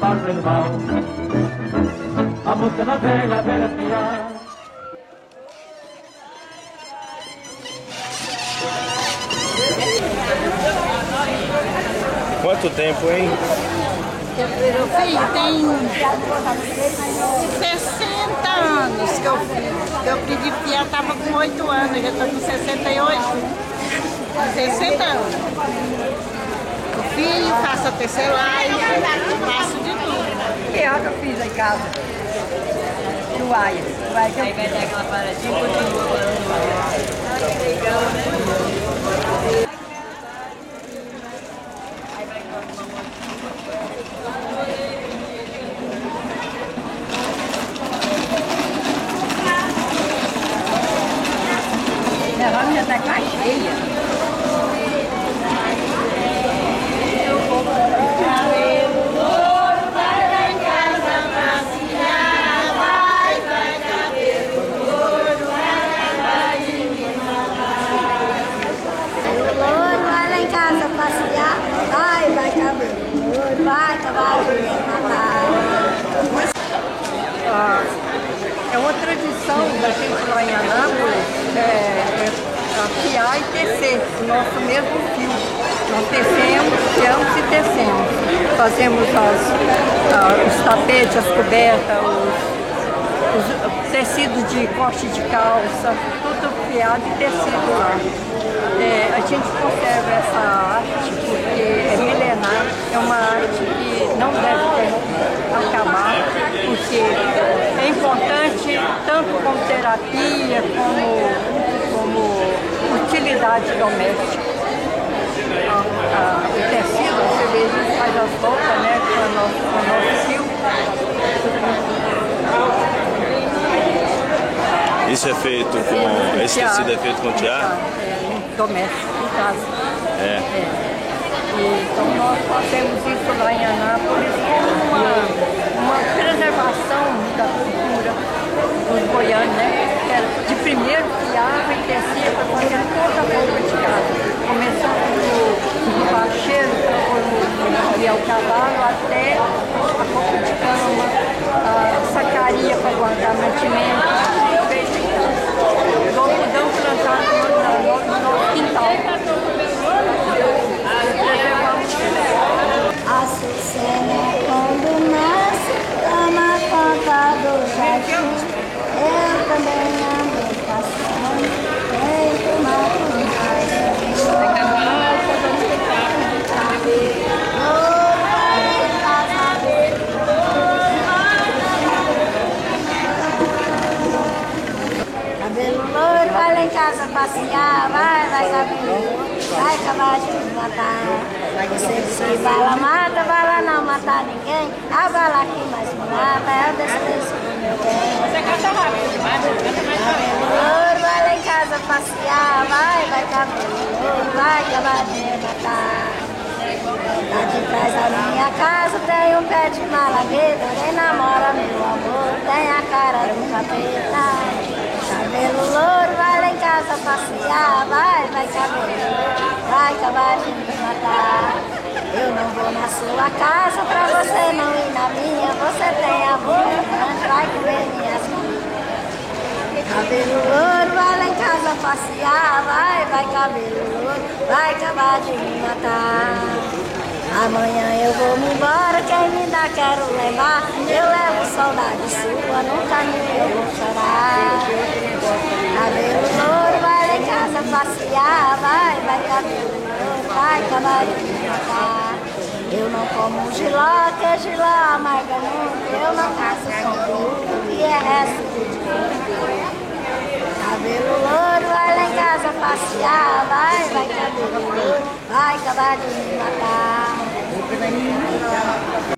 parte do mal. A música da velha, velha piar. Quanto tempo, hein? Meu filho tem 60 anos que eu pedi piar, estava com 8 anos, já estou com 68. 60 anos. O filho, faço a tecelagem, faço de tudo. Pior que eu fiz lá em casa. No Aia. Vai que eu fiz. Aquela paradinha, a roda já está quase cheia. É uma tradição da gente lá em Anápolis, piar e tecer o nosso mesmo fio. Nós tecemos, piamos e tecemos. Fazemos os tapetes, as cobertas, os tecidos de corte de calça, tudo piado e tecido lá. A gente conserva essa arte porque é milenar, é uma arte que não deve acabar, porque é importante tanto como terapia, como utilidade doméstica. O tecido, você vê, a gente faz as roupas, né, com o nosso fio. Isso é feito com... Esse tecido é feito com tiara? Doméstico, em casa. Então nós fazemos isso lá em Anápolis como uma preservação da cultura dos goianos, né? De primeiro piava e tecia para fazer toda a roupa de casa. Começando do bacheiro para guiar o cavalo até a roupa de cama, a sacaria para guardar mantimento, feito em casa. Nós podemos plantar no nosso quintal. A Açucena quando nasce, toma conta do jardim. Eu também ando passando, feito uma cabelo loiro, vai lá em casa passear, vai cabelo loiro, vai acabar de me matar. Você disse que bala mata, bala não mata ninguém. A bala que mais me mata é o desprezo do meu bem. Você canta rápido demais, canta mais rápido. Louro, vai lá em casa passear, vai cabelo louro, vai acabar de me matar. Lá de trás da minha casa tem um pé de malagueta, quem namora meu amor tem a cara do capeta. Cabelo louro, vai lá em casa passear, vai cabelo louro, vai acabar de me matar. Eu não vou na sua casa pra você não ir na minha, você tem a boca grande, vai comer minhas filhas. Cabelo louro, vai lá em casa passear, vai cabelo louro, vai acabar de me matar. Amanhã eu vou me embora, quem me dá quero levar. Eu levo saudade sua, no caminho eu vou chorar. Cabelo louro, vai lá em casa passear, vai cabelo louro, vai acabar de me matar. Eu não como giló, que giló amarga muito. Eu não caço com tudo, e é resto de dinheiro. Cabelo louro, vai lá em casa passear, vai cabelo louro, vai acabar de me matar.